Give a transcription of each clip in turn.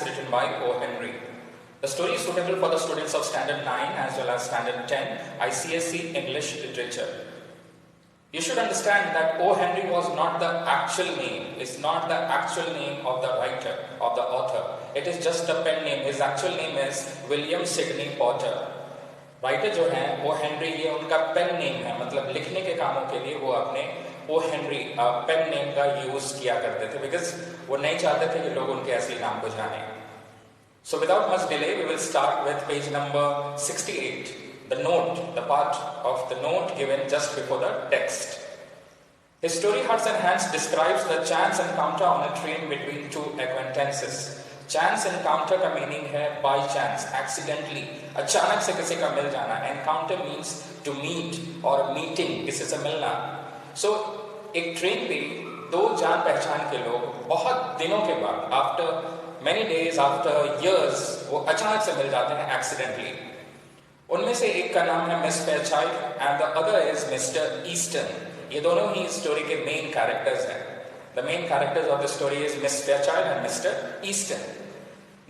written by O. Henry. The story is suitable for the students of Standard 9 as well as Standard 10 ICSE English Literature. You should understand that O. Henry was not the actual name. It's not the actual name of the writer, of the author. It is just a pen name. His actual name is William Sidney Potter. Writer जो हैं O Henry, ये उनका pen name है, मतलब लिखने के कामों के लिए वो अपने ओ हेनरी पेन नेम का यूज किया करते थे, बिकॉज वो नहीं चाहते थे कि लोग उनके असली नाम को जाने. So without much delay, we will start with page number 68, the note, the part of the note given just before the text. His story, Hearts and Hands, describes the chance encounter on a train between two acquaintances. Chance encounter का meaning है by chance, accidentally, अचानक से किसी का मिल जाना. Encounter means to meet or meeting, किसी से मिलना. So एक ट्रेन पे दो जान पहचान के लोग बहुत दिनों के बाद, after many days, after years, वो अचानक से मिल जाते हैं accidentally. उनमें से एक का नाम है miss Fairchild and the other is Mr. Easton. ये दोनों ही स्टोरी के मेन कैरेक्टर्स हैं. The main characters of the story is Miss Fairchild and Mr. Easton.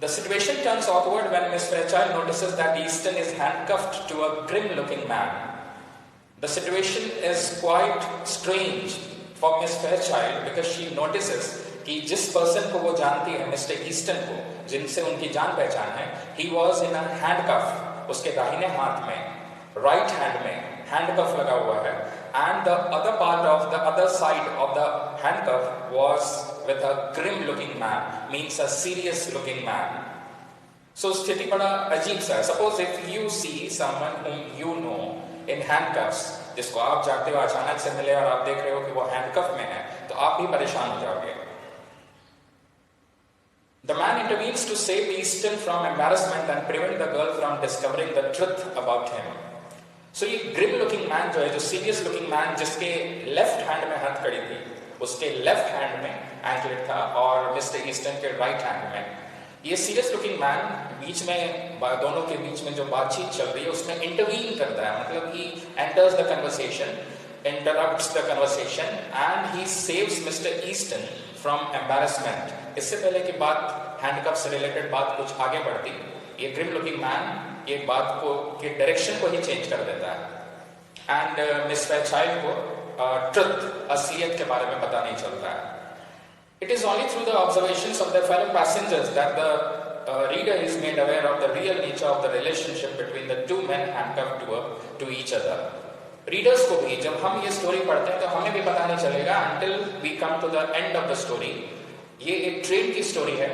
The situation turns awkward when Miss Fairchild notices that Easton is handcuffed to a grim-looking man. The situation is quite strange for Miss Fairchild because she notices कि जिस person को वो जानती है, Mr. Easton को, जिनसे उनकी जान पहचान है, he was in a handcuff, उसके दाहिने हाथ में, right hand में handcuff लगा हुआ है, and the other part of the other side of the handcuff was with a grim looking man, means a serious looking man. So स्थिति बड़ा अजीब सा है. Suppose if you see someone whom you know in handcuffs, जिसको आप जानते हो, अचानक से मिले और आप देख रहे हो कि वो handcuff में है, तो आप भी परेशान हो जाओगे. The man intervenes to save Easton from embarrassment and prevent the girl from discovering the truth about him. So ये ग्रिम लुकिंग मैन जो है, जो सीरियस लुकिंग मैन, जिसके लेफ्ट हैंड में हथकड़ी थी, उसके लेफ्ट हैंड में एंकलेट था और मिस्टर ईस्टन के राइट हैंड में. ये सीरियस लुकिंग मैन बीच में, दोनों के बीच में जो बातचीत चल रही है उसमें इंटरवीन करता है, मतलब he enters the conversation, interrupts the conversation and he saves mister Easton from embarrassment. इससे पहले की बात, हैंडकफ से रिलेटेड बात कुछ आगे बढ़ती, ये ग्रिम लुकिंग मैन ये बात को के डायरेक्शन को ही चेंज कर देता है एंड मिस फेयरचाइल्ड को ट्रुथ, असलियत के बारे में पता नहीं चलता है. It is only through the observations of the fellow passengers that the reader is made aware of the real nature of the relationship between the two men handcuffed to each other. Readers को भी जब हम ये story पढ़ते हैं तो हमें भी पता नहीं चलेगा until we come to the end of the story. ये एक ट्रेन की स्टोरी है,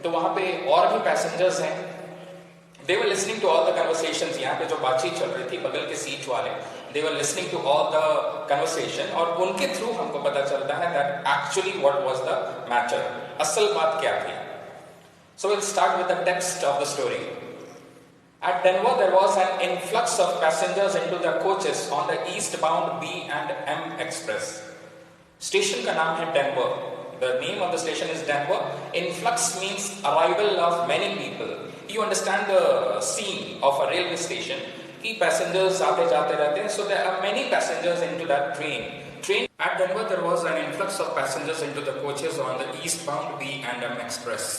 तो वहां पे और भी पैसेंजर्स हैं. They were listening to all the conversations. यहाँ पे जो बातचीत चल रही थी बगल के सीट वाले, they were listening to all the conversation और उनके थ्रू हमको पता चलता है that actually what was the matter, असल बात क्या थी. So we'll start with the text of the story. At Denver there was an influx of passengers into the coaches on the eastbound B and M Express. Station का नाम है Denver. The name of the station is Denver. Influx means arrival of many people. You understand the scene of a railway station. कि passengers आते जाते रहते हैं, so there are many passengers into that train. At Denver there was an influx of passengers into the coaches on the eastbound B and M Express.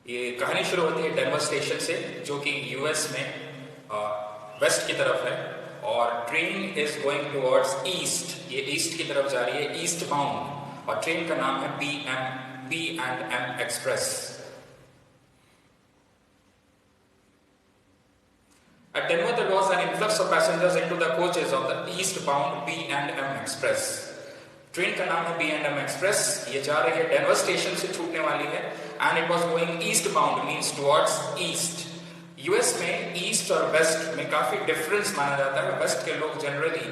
ये कहानी शुरू होती है डेनवर स्टेशन से, जो कि यूएस में वेस्ट की तरफ है, और train is going towards east. ये ईस्ट की तरफ जा रही है, ईस्ट बाउंड, और ट्रेन का नाम है B and M express. At Denver there was an influx of passengers into the coaches of the eastbound B and M Express. Train का नाम है बी एंड एम एक्सप्रेस. ये जा रही है डेनवर स्टेशन से, छूटने वाली है, and it was going east bound, means towards east. US में ईस्ट और वेस्ट में काफी डिफरेंस माना जाता है. वेस्ट के लोग जनरली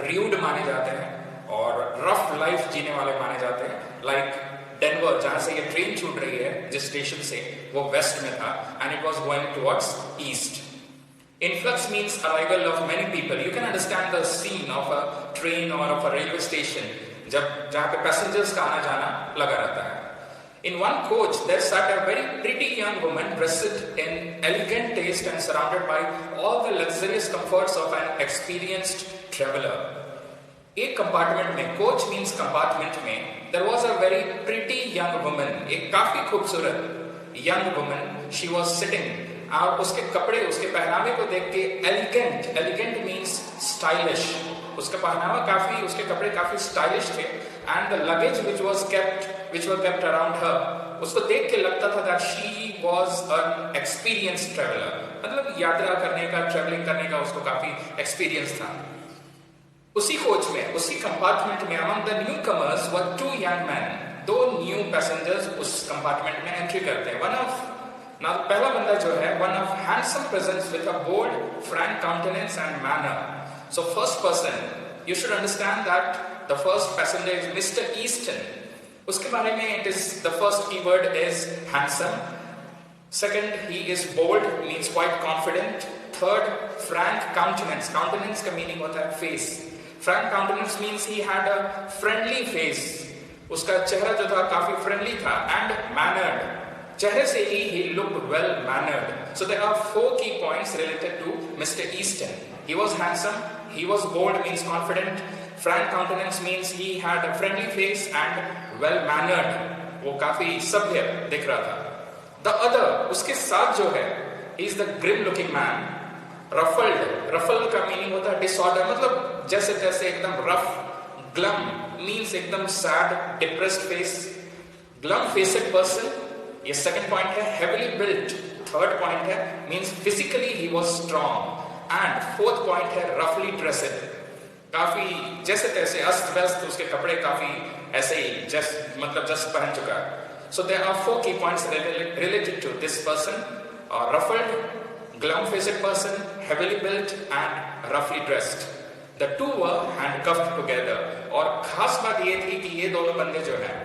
र्यूड माने जाते हैं और रफ लाइफ जीने वाले माने जाते हैं. लाइक डेनवर, जहां से ये ट्रेन छूट रही है जिस स्टेशन से, वो वेस्ट में था and it was going towards east. Influx means arrival of many people. You can understand the scene of a train or of a railway station, जहाँ पे passengers का आना जाना लगा रहता है. In one coach there sat a very pretty young woman dressed in elegant taste and surrounded by all the luxurious comforts of an experienced traveler. एक compartment में, कोच मीन्स कंपार्टमेंट में, there was a very pretty young woman, एक काफी खूबसूरत young woman. She was sitting. और उसके कपड़े, उसके पहनावे को देख के elegant means stylish. उसका पहनावा काफी, उसके कपड़े काफी stylish थे. And the luggage which were kept around her, उसको देख के लगता था that she was an experienced traveler. मतलब यात्रा करने का, traveling करने का उसको काफी experience था. उसी कोच में, उसी कंपार्टमेंट में among the newcomers were two young men. दो न्यू पैसेंजर्स उस कंपार्टमेंट में एंट्री करते हैं. पहला बंदा जो है, one of handsome presence with a bold, frank countenance and manner. So first person, you should understand that the first passenger is Mr. Easton. उसके बारे में it is, the first keyword is handsome. Second, he is bold, means quite confident. Third, frank countenance. Countenance का meaning होता है face. Frank countenance means he had a friendly face. उसका चेहरा जो था काफी friendly था. And mannered. चेहरे से ही he looked well mannered. So there are 4 key points related to Mr. Easton. He was handsome, he was bold means confident, frank countenance means he had a friendly face and well mannered. वो काफी सभ्य दिख रहा था. The other, उसके साथ जो है, he is the grim looking man. Ruffled का meaning होता है disorder, मतलब जैसे एकदम rough. Glum means एकदम sad, depressed face. Glum faced person. ये सेकंड पॉइंट है. heavily built, थर्ड पॉइंट है means physically he was strong, and fourth point है roughly dressed. काफी जैसे तैसे अस्त व्यस्त, उसके कपड़े काफी ऐसे ही जस्ट पहन चुका है. So there are 4 key points related to this person: ruffled, glum-faced person, heavily built, and roughly dressed. The two were handcuffed together. और खास बात ये थी कि ये दोनों बंदे जो हैं,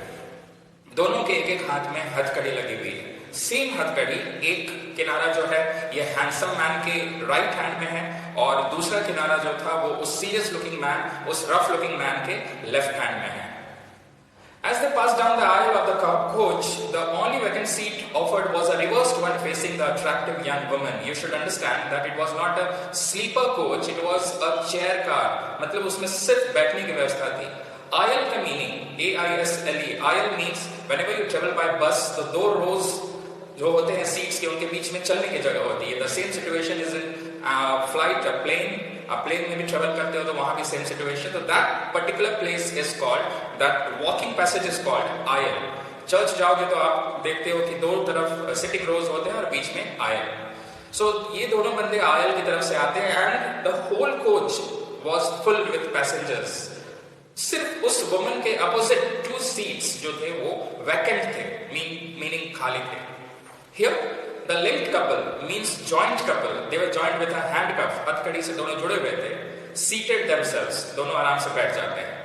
दोनों के एक हाथ में हथकड़ी लगी हुई है. सेम हथकड़ी, एक किनारा जो है ये हैंडसम मैन के राइट हैंड में है, और दूसरा किनारा जो था वो उस सीरियस लुकिंग मैन, उस रफ लुकिंग मैन के लेफ्ट हैंड में है. As they passed down the aisle of the coach, the only vacant seat offered was a reversed one facing the attractive young woman. You should understand that it was not a sleeper coach, it was a chair car. मतलब उसमें सिर्फ बैठने की व्यवस्था थी. Aisle का meaning, AISLE, aisle means whenever you travel by bus, तो 2 rows जो होते हैं सीट्स के, उनके बीच में चलने की जगह होती है. The same situation is in flight, a plane में भी travel करते हो तो वहाँ भी same situation. So that particular place is called, that walking passage is called aisle. Church जाओगे तो आप देखते हो कि 2 तरफ sitting rows होते हैं और बीच में aisle. So ये दोनों बंदे aisle की तरफ से आते हैं, and the whole coach was filled with passengers. सिर्फ उस वुमन के अपोजिट 2 सीट्स जो थे वो वैकेंट थे, मीनिंग खाली थे. Here the linked couple means joint couple. They were joined with a handcuff. हथकड़ी से दोनों जुड़े हुए थे. Seated themselves. दोनों आराम से बैठ जाते हैं.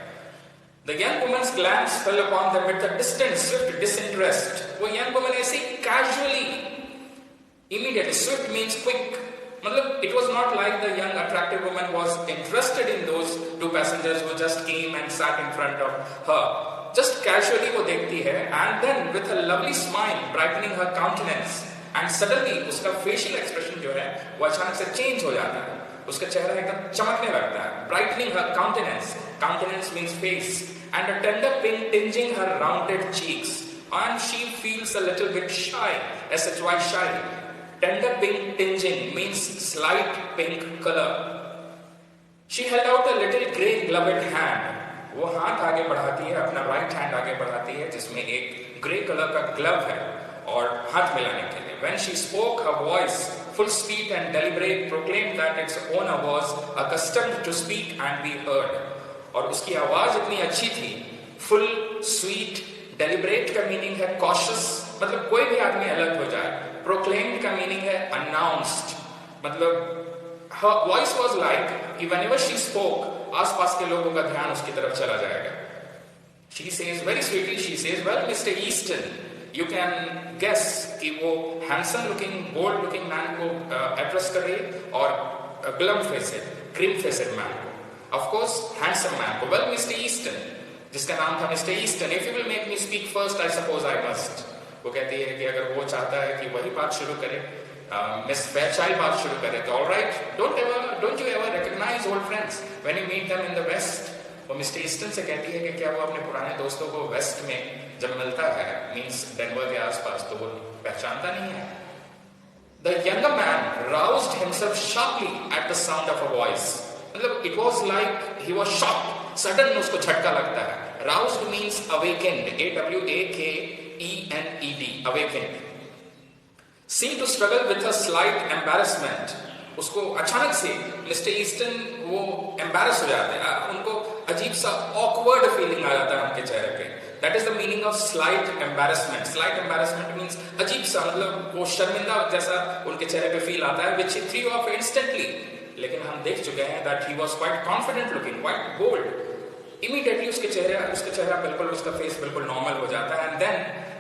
The young woman's glance fell upon them with a distant, swift disinterest. वो young woman ऐसे casually, immediately. Swift means quick. मतलब it was not like the young attractive woman was interested in those 2 passengers who just came and sat in front of her. Just casually वो देखती है, and then with a lovely smile brightening her countenance, and suddenly उसका facial expression जो है वो अचानक से change हो जाता है. उसका चेहरा एकदम चमकने लगता है. Brightening her countenance means face, and a tender pink tinging her rounded cheeks, and she feels a little bit shy, SHY shy. Tender pink tinging means slight pink color. She held out a little grey gloved hand. वो हाथ आगे बढ़ाती है, अपना right hand आगे बढ़ाती है जिसमें एक ग्रे कलर का ग्लव है और हाथ मिलाने के लिए. When she spoke, her voice, full sweet and deliberate, proclaimed that its owner was accustomed to speak and be heard. और उसकी आवाज इतनी अच्छी थी. Full, sweet, deliberate का मीनिंग है cautious, मतलब कोई भी आदमी अलग हो जाए. Proclaimed का मीनिंग है announced, मतलब her voice was like कि whenever she spoke, आसपास के लोगों का ध्यान उसकी तरफ चला जाएगा. She says very sweetly, she says, well, Mr. Easton, you can guess कि वो handsome looking, bold looking man को address कर रही है और glum faced, grim faced man को. Of course, handsome man को. Well, Mr. Easton, जिसका नाम था Mr. Easton, if you will make me speak first, I suppose I must. वो कहती है कि अगर वो चाहता है कि वही बात शुरू करे, Miss Fairchild बात शुरू करे तो all right. Don't you ever recognize old friends when you meet them in the West? वो मिस्टर ईस्टन से कहती है कि क्या वो अपने पुराने दोस्तों को वेस्ट में जब मिलता है, मीन्स डेनवर के आसपास, तो वो पहचानता नहीं है. The younger man roused himself sharply at the sound of a voice. मतलब it was like he was shocked. Sudden उसको झटका लगता है. Roused means awakened. A-W-A-K-E-N-E-D. Awakened. Seemed to struggle with a slight embarrassment. उसको अचानक से mister Easton वो embarrass हो जाते हैं, उनको अजीब सा awkward feeling आ जाता है उनके चेहरे पे. That is the meaning of slight embarrassment. Slight embarrassment means अजीब सा, मतलब वो शर्मिंदा जैसा उनके चेहरे पे फील आता है, which he threw off instantly. लेकिन हम देख चुके हैं that he was quite confident looking, quite bold. Immediately उसके चेहरा बिल्कुल, उसका फेस बिल्कुल नॉर्मल हो जाता है, and then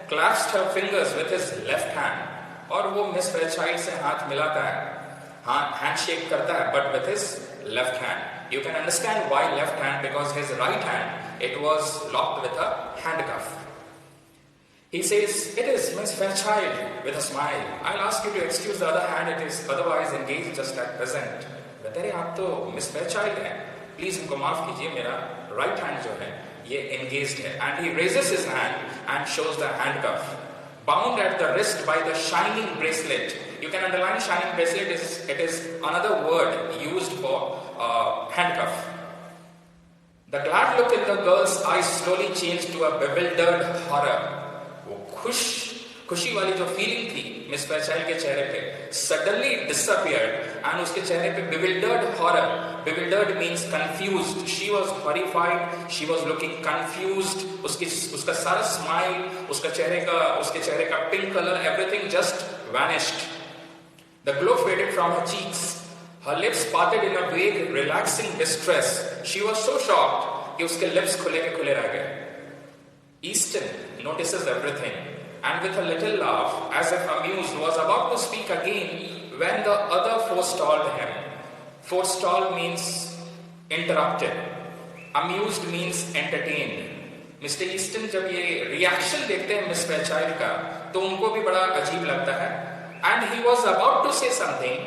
clasped her fingers with his left hand. और वो मिस फेयरचाइल्ड से हाथ मिलाता है, handshake करता है, but with his left hand. You can understand why left hand, because his right hand, it was locked with a handcuff. He says, "It is Miss Fairchild," with a smile. "I'll ask you to excuse the other hand, it is otherwise engaged just at present." बताइए, आप तो miss Fairchild हैं, please हमको माफ कीजिए, मेरा right hand जो है ये engaged है. And he raises his hand and shows the handcuff, bound at the wrist by the shining bracelet. You can underline shining bracelet, it is another word used for handcuff. The glad look in the girl's eyes slowly changed to a bewildered horror. वो खुशी वाली जो feeling थी miss Fairchild के चेहरे पे suddenly disappeared, and उसके चेहरे पे bewildered horror. Bewildered means confused. She was horrified. She was looking confused. उसका सारा smile, उसके चेहरे का pink color, everything just vanished. The glow faded from her cheeks. Her lips parted in a vague, relaxing distress. She was so shocked कि उसके lips खुले के खुले रह गए. Easton notices everything, and with a little laugh, as if amused, was about to speak again when the other forestalled him. Forestall means interrupted. Amused means entertained. Mister Easton जब ये reaction देखते हैं miss Fairchild का, तो उनको भी बड़ा अजीब लगता है. And he was about to say something,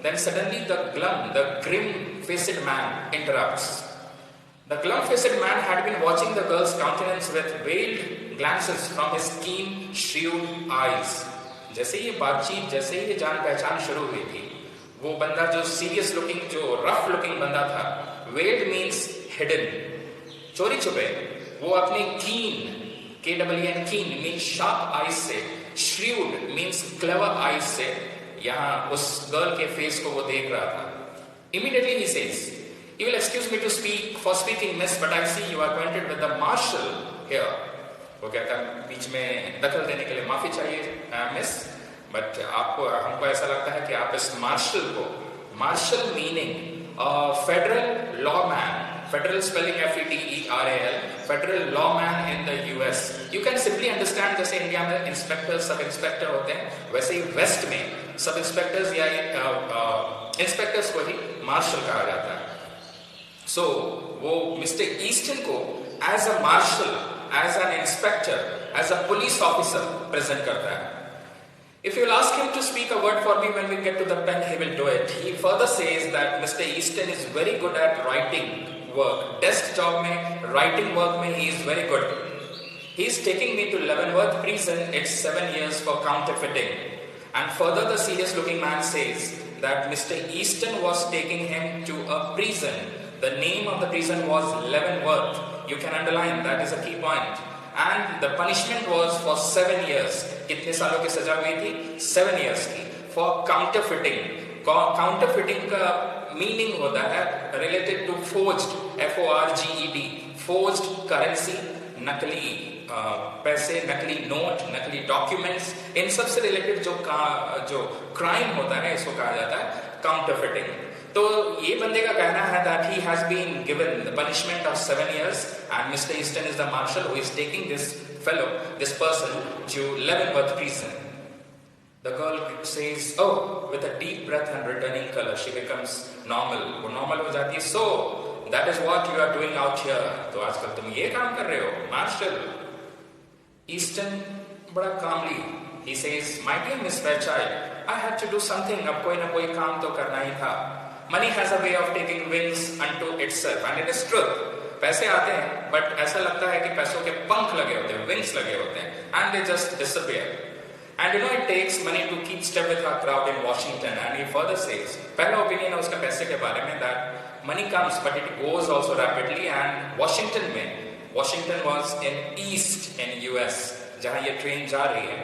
then suddenly the grim-faced man interrupts. The glum-faced man had been watching the girl's countenance with veiled glances from his keen, shrewd eyes. जैसे ये बातचीत, जैसे ये जान पहचान शुरू हुई थी, वो बंदा जो सीरियस लुकिंग, जो रफ लुकिंग बंदा था, veiled means hidden, चोरी छुपे, वो अपनी keen, K-E-E-N, keen means sharp eyes से, shrewd means clever eyes से यहाँ उस गर्ल के फेस को वो देख रहा था. Immediately he says, "You will excuse me to speaking, miss, but I see you are acquainted with the marshal here." वो कहता है, बीच में दखल देने के लिए माफी चाहिए मिस, बट हमको ऐसा लगता है कि आप इस मार्शल को, marshal meaning federal law man, federal spelling FEDERAL, federal law man in the US. You can simply understand, जैसे इंडिया में इंस्पेक्टर, सब इंस्पेक्टर होते हैं, वैसे ही वेस्ट में सब इंस्पेक्टर्स या इंस्पेक्टर्स को ही मार्शल कहा जाता है. सो वो मिस्टर ईस्टन को as a marshal, as an inspector, as a police officer present करता है. If you will ask him to speak a word for me when we get to the pen, he will do it. He further says that Mr. Easton is very good at writing work. Desk job में, writing work में he is very good. He is taking me to Leavenworth prison. It's 7 years for counterfeiting. And further, the serious-looking man says that Mr. Easton was taking him to a prison. The name of the prison was Leavenworth. You can underline, that is a key point. And the punishment was for 7 years. कितने सालों की सजा हुई थी? 7 years की. For counterfeiting. Counterfeiting का meaning होता है related to forged, FORGED, forged currency, नकली पैसे, नकली नोट, नकली डॉक्यूमेंट्स, इन सब से रिलेटेड जो क्राइम होता है इसको कहा जाता है काउंटरफिटिंग. तो ये बंदे का कहना है that he has been given the punishment of 7 years and Mr. Easton is the marshal who is taking this person to Leavenworth prison. The girl says, "Oh," with a deep breath and returning color. She becomes normal. वो normal हो जाती है. "So, that is what you are doing out here." तो आजकल तुम ये काम कर रहे हो, marshal. Easton बड़ा calmly he says, "My dear Miss Fairchild, I had to do something. अब कोई ना कोई काम तो करना ही था. Money has a way of taking wings unto itself, and it is truth. पैसे आते हैं बट ऐसा लगता है कि पैसों के पंख लगे होते हैं, विंग्स लगे होते हैं, and they just disappear. And you know it takes money to keep step with our crowd in Washington. And he further says, पहला ओपिनियन है उसका पैसे के बारे में, that money comes but it goes also rapidly. And Washington was in East in US, जहाँ ये train जा रही है,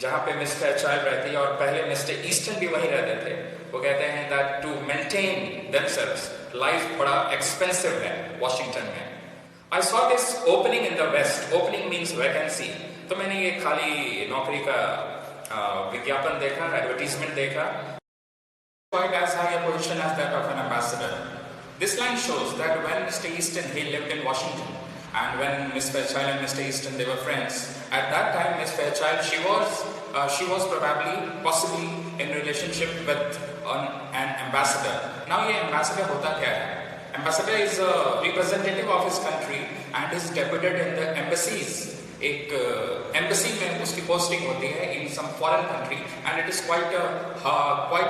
जहाँ पे मिस्टर चाइल्ड रहती है और पहले मिस्टर ईस्टन भी वहीं रहते थे. वो कहते हैं that to maintain themselves, life बड़ा expensive है Washington में. I saw this opening in the West. Opening means vacancy. तो मैंने ये खाली नौकरी का विज्ञापन देखा, एडवर्टीजमेंट देखा. Quite as high a position as that of an ambassador. This line shows that when Mr. Easton, he lived in Washington, and when Miss Fairchild and Mr. Easton, they were friends. At that time, Miss Fairchild, she was probably, possibly in relationship with an ambassador. Now ये ambassador होता क्या है? Ambassador is a representative of his country and is deputed in the embassies. एक embassy में उसकी posting होती है in some foreign country, and it is quite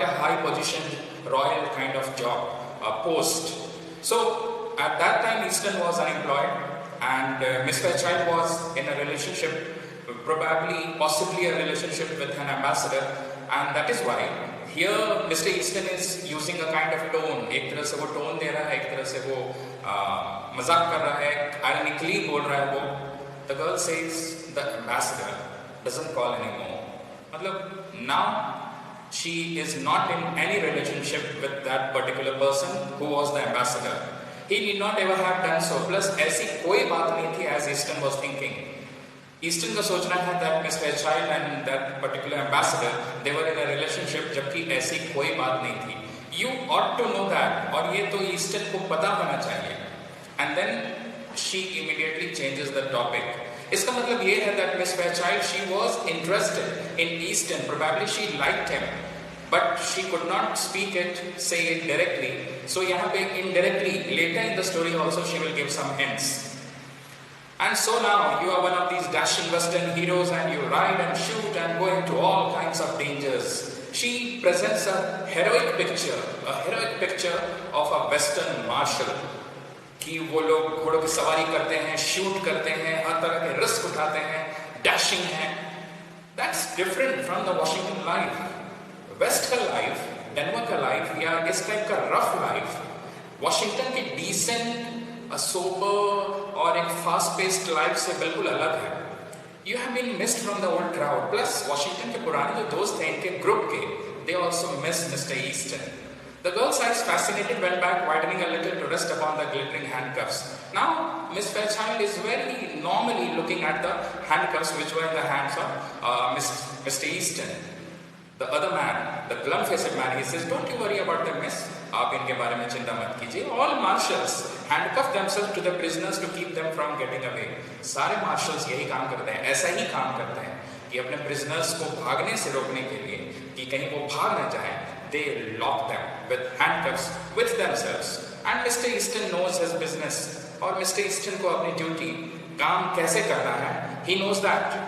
a high position, royal kind of job, post. So at that time Easton was unemployed and miss Fairchild was in a relationship, probably possibly a relationship with an ambassador, and that is why here Mr. Easton is using a kind of tone. एक तरह से वो tone दे रहा है, एक तरह से वो मजाक कर रहा है, ironically बोल रहा है वो. The girl says the ambassador doesn't call anymore. मतलब now she is not in any relationship with that particular person who was the ambassador. He need not ever have done so. Plus ऐसी कोई बात नहीं थी as Easton was thinking. Easton का सोचना था that Miss Fairchild and that particular ambassador they were in a relationship, जबकि ऐसी कोई बात नहीं थी. You ought to know that, और ये तो Easton को पता होना चाहिए. And then she immediately changes the topic. इसका मतलब ये है that Miss Fairchild, she was interested in Easton. Probably she liked him, but she could not speak it, say it directly. So यहाँ पे indirectly, later in the story also she will give some hints. And so now you are one of these dashing Western heroes and you ride and shoot and go into all kinds of dangers. She presents a heroic picture of a Western marshal. कि वो लोग घोड़ों की सवारी करते हैं, shoot करते हैं, हर तरह के रिस्क उठाते हैं, डैशिंग हैं. That's different from the Washington life. West का लाइफ, डेनवर का लाइफ या इस टाइप का रफ लाइफ वॉशिंगटन की डिसेंट, सोबर और एक फास्ट पेस्ड लाइफ से बिल्कुल अलग है. You have been missed from the old crowd. Plus Washington के पुराने जो दोस्त थे इनके ग्रुप के, they also miss mister Easton. The girl's eyes fascinated went back, widening a little to rest upon the glittering handcuffs. Now, Miss Fairchild is very normally looking at the handcuffs which were in the hands of Mr. Easton. The other man, the glum-faced man, he says, "Don't you worry about them, miss. आप इनके बारे में चिंता मत कीजिए. All marshals handcuff themselves to the prisoners to keep them from getting away." सारे marshals यही काम करते हैं, ऐसा ही काम करते हैं कि अपने prisoners को भागने से रोकने के लिए, कि कहीं वो भाग न जाए, they lock them with handcuffs with themselves. And Mr. Easton knows his business. और Mr. Easton को अपनी ड्यूटी, काम कैसे करना है, he knows that.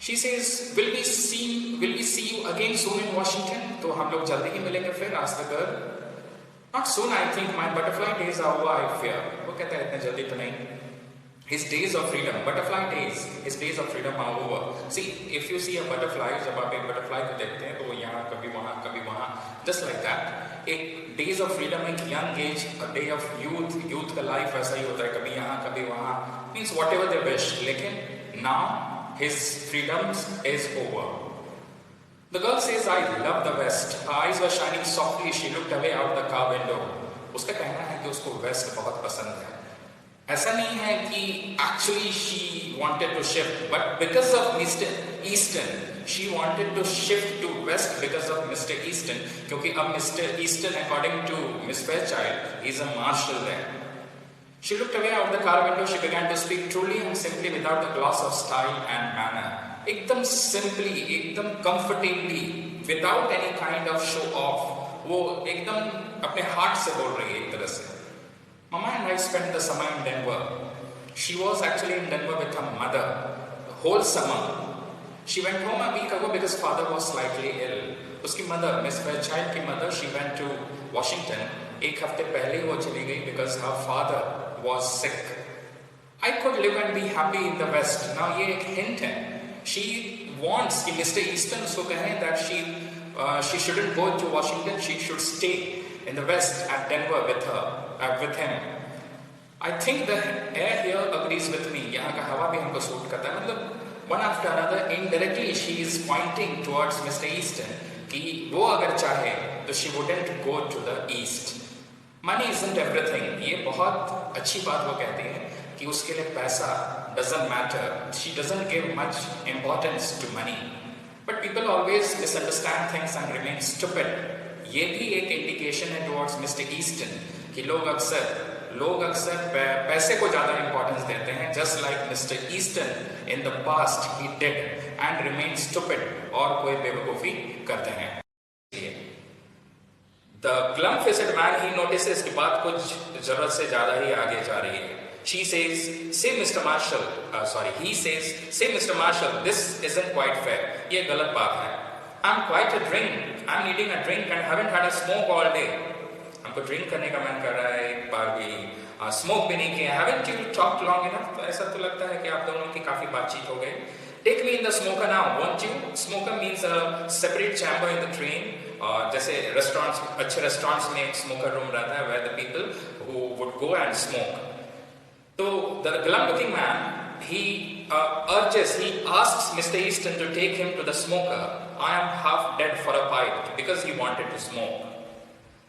She says, will we see you again soon in Washington? तो हम लोग जल्दी ही मिलेंगे फिर. Asked the girl. Not soon, I think. My butterfly days are over, I fear. वो कहता है इतने जल्दी तो नहीं. His days of freedom, butterfly days, his days of freedom are over. See, if you see a butterfly, जब आप एक butterfly को देखते हैं तो वो यहाँ कभी वहाँ, just like that. एक days of freedom, एक young age, a day of youth का life वैसा ही होता है, कभी यहाँ कभी वहाँ, means whatever they wish. लेकिन now his freedom is over. The girl says, "I love the West." Her eyes were shining softly. She looked away out the car window. उसका कहना है कि उसको वेस्ट बहुत पसंद है. ऐसा नहीं है कि actually she wanted to shift, but because of Mr. Easton, she wanted to shift to west because of Mr. Easton. क्योंकि अब Mr. Easton, according to Miss Fairchild, is a marshal there. She looked away out the car window. She began to speak truly and simply, without the gloss of style and manner. एकदम simply, एकदम comfortably, without any kind of show off. वो एकदम अपने heart से बोल रही है एक तरह से. Mama and I spent the summer in Denver. She was actually in Denver with her mother the whole summer. She went home a week ago because father was slightly ill. उसकी mother, Miss Fairchild की mother, she went to Washington एक हफ्ते पहले वो चली गई because her father was sick. I could live and be happy in the West. Now ये एक hint है. She wants कि Mr. Easton उसको कहें that she shouldn't go to Washington. She should stay in the West at Denver with him. I think the air here agrees with me. यहाँ का हवा भी हमको सूट करता है. मतलब one after another, indirectly she is pointing towards Mr. Easton कि वो अगर चाहे तो she wouldn't go to the East. Money isn't everything. ये बहुत अच्छी बात वो कहती है कि उसके लिए पैसा doesn't matter. She doesn't give much importance to money. But people always misunderstand things and remain stupid. ये भी एक indication है towards Mr. Easton कि लोग अक्सर पैसे को ज़्यादा importance देते हैं, just like Mr. Easton in the past he did and remained stupid और कोई बेवकूफ़ी करते हैं. The glum-faced man, he notices कि बात कुछ ज़रूरत से ज़्यादा ही आगे जा रही है. He says, say Mr. Marshall, this isn't quite fair. ये गलत बात है. I'm needing a drink and haven't had a smoke all day. हमको ड्रिंक करने का मन कर रहा है, एक बार भी स्मोक भी नहीं किया. Haven't you talked long enough? तो ऐसा तो लगता है कि आप दोनों की काफी बातचीत हो गई. Take me in the smoker now, won't you? Smoker means a separate chamber in the train. जैसे अच्छे रेस्टोरेंट्स में एक स्मोकर रूम रहता है where the people who would go and smoke. So the glum-looking man, he asks Mr. Easton to take him to the smoker. I am half dead for a pipe because he wanted to smoke.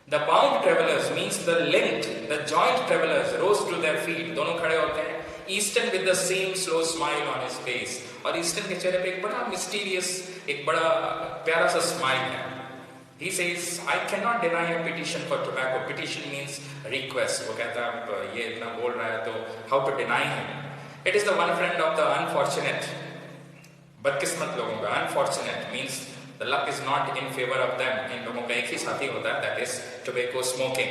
The bound travelers means the joint travelers rose to their feet. दोनों खड़े होते हैं. Easton with the same slow smile on his face. और Easton के चेहरे पे एक बड़ा mysterious, एक बड़ा प्यारा सा smile है. He says, I cannot deny a petition for tobacco. Petition means request. वो कहता है अब ये इतना बोल रहा है तो how to deny him? It is the one friend of the unfortunate. बदकिस्मत लोगों का. Unfortunate means the luck is not in favor of them. इन लोगों का एक ही साथी होता है, that is tobacco smoking.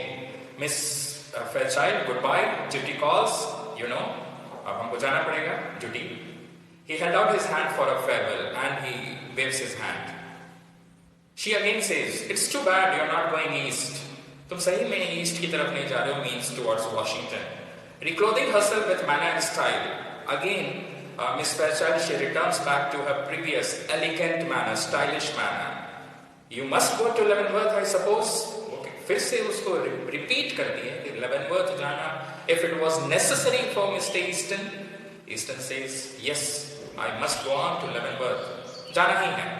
Miss Fairchild, goodbye. Duty calls, अब हमको जाना पड़ेगा. Duty. He held out his hand for a farewell and he waves his hand. She again says, it's too bad you're not going east. तुम सही में east की तरफ नहीं जा रहे हो, means towards Washington. Reclothing herself with manner and style. Again, Miss Fairchild, she returns back to her previous elegant manner, stylish manner. You must go to Leavenworth, I suppose. Okay. फिर से उसको repeat कर दिए कि Leavenworth जाना. If it was necessary for Mr. Easton, Easton says, yes, I must go on to Leavenworth. जाना ही है.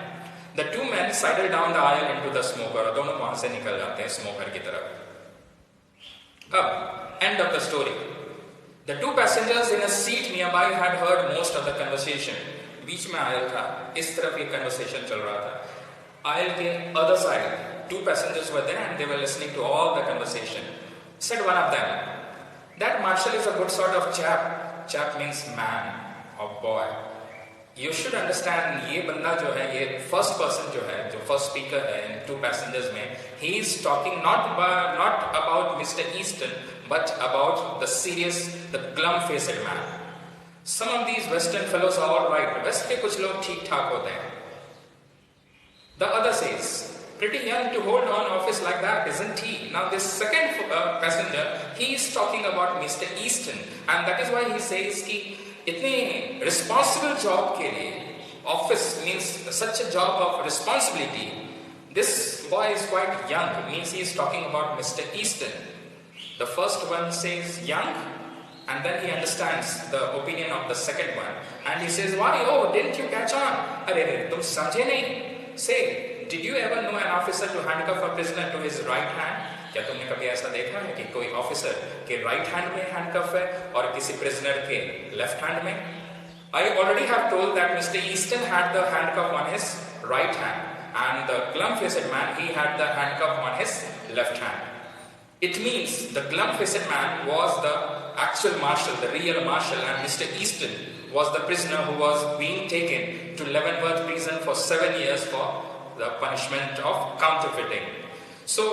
The two men sidle down the aisle into the smoker. और दोनों वहां से निकल जाते हैं smoker की तरफ. अब end of the story. The two passengers in a seat nearby had heard most of the conversation. बीच में aisle था, इस तरफ ये conversation चल रहा था. Aisle के other side, two passengers were there and they were listening to all the conversation. Said one of them, that Marshall is a good sort of chap. Chap means man or boy. You should understand, ये बंदा जो है, ये first person जो है, जो first speaker है in two passengers में, he is talking not about Mr. Easton, but about the glum-faced man. Some of these Western fellows are all right. West के कुछ लोग ठीक ठाक होते हैं. The other says, pretty young to hold on office like that, isn't he? Now this second passenger, he is talking about Mr. Easton, and that is why he says कि इतने responsible job के लिए, office means such a job of responsibility. This boy is quite young. It means he is talking about Mr. Easton. The first one says young, and then he understands the opinion of the second one, and he says, why? Oh, didn't you catch on? अरे तुम समझे नहीं? Say, did you ever know an officer to handcuff a prisoner to his right hand? क्या तुमने कभी ऐसा देखा है कि कोई ऑफिसर के राइट हैंड में हैंडकफ है और किसी प्रिजनर के लेफ्ट हैंड में? I already have told that Mr. Easton had the handcuff on his right hand, and the glum-faced man, he had the handcuff on his left hand. It means the glum-faced man was the actual marshal, the real marshal, and Mr. Easton was the prisoner who was being taken to Leavenworth prison for 7 years for the punishment of counterfeiting. So,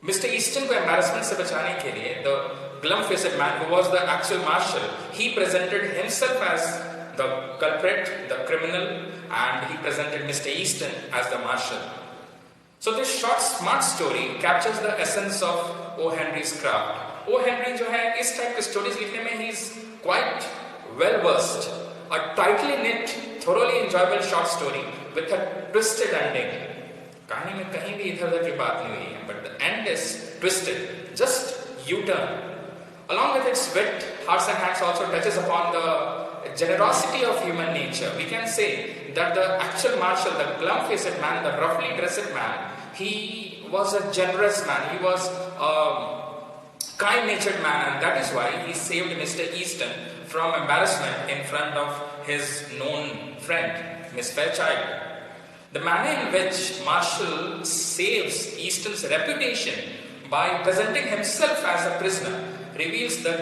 Mr. Easton को embarrassment से बचाने के लिए, the glum-faced man who was the actual marshal, he presented himself as the culprit, the criminal, and he presented Mr. Easton as the marshal. So this short smart story captures the essence of O. Henry's craft. O. Henry जो है इस type के stories लिखने में he is quite well versed. A tightly knit, thoroughly enjoyable short story with a twisted ending. कहानी में कहीं भी इधर उधर की बात नहीं हुई है, but the end is twisted, just U-turn. Along with its wit, Hearts and Hands also touches upon the generosity of human nature. We can say that the actual marshal, the glum-faced man, the roughly dressed man, he was a generous man. He was a kind-natured man, and that is why he saved Mr. Easton from embarrassment in front of his known friend, Miss Fairchild. The manner in which Marshall saves Easton's reputation by presenting himself as a prisoner reveals the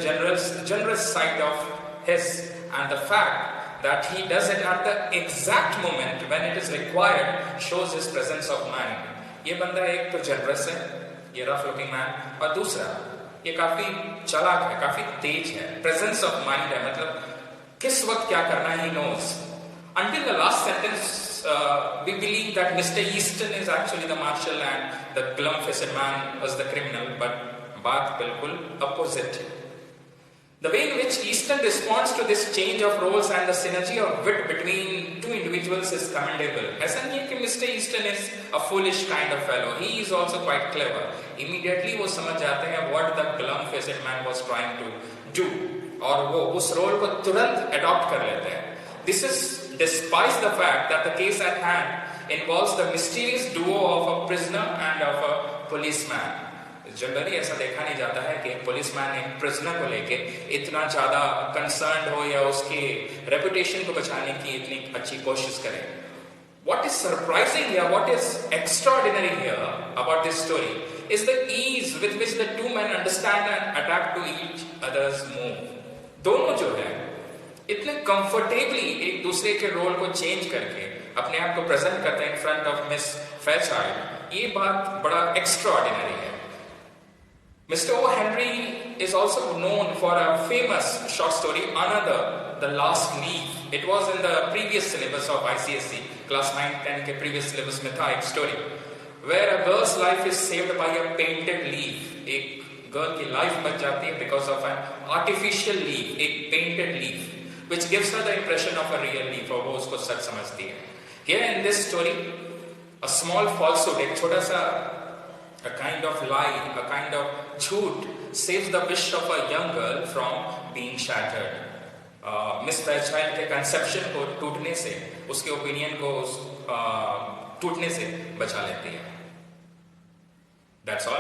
generous side of his, and the fact that he does it at the exact moment when it is required shows his presence of mind. ये बंदा एक तो generous है, ये rough looking man, और दूसरा ये काफी चालाक है, काफी तेज है, presence of mind है, मतलब किस वक्त क्या करना है, he knows. Until the last sentence, we believe that Mr. Easton is actually the marshal and the glum-faced man was the criminal, but बात बिल्कुल opposite. The way in which Easton responds to this change of roles and the synergy of wit between two individuals is commendable. ऐसा नहीं है कि Mr. Easton is a foolish kind of fellow. He is also quite clever. Immediately वो समझ जाते हैं what the glum-faced man was trying to do, और वो उस role को तुरंत adopt कर लेते हैं. This is despite the fact that the case at hand involves the mysterious duo of a prisoner and of a policeman. Generally ऐसा देखा नहीं जाता है कि पुलिसमैन एक प्रिजनर को लेके इतना ज्यादा कंसर्न्ड हो या उसके रेपुटेशन को बचाने की इतनी अच्छी कोशिश करे. What is surprising here, what is extraordinary here about this story is the ease with which the two men understand and adapt to each other's move. दोनों जो है इतने कंफर्टेबली एक दूसरे के रोल को चेंज करके अपने आप को प्रेजेंट करते हैं in front of miss Fairchild. ये बात बड़ा एक्स्ट्राऑर्डिनरी है. Mr. O. Henry is also known for a famous short story, Another, The Last Leaf. It was in the previous syllabus of ICSE, class 9-10 के previous syllabus में था एक story, where a girl's life is saved by a painted leaf. एक girl की life बच जाती है because of an artificial leaf, एक painted leaf, which gives her the impression of a real leaf, और वो उसको सच समझती है. Here in this story, a small falsehood, एक छोटा सा a kind of lie, a kind of झूठ saves the wish of a young girl from being shattered. Miss Fairchild के conception को टूटने से, उसके opinion को टूटने से बचा लेती है. That's all.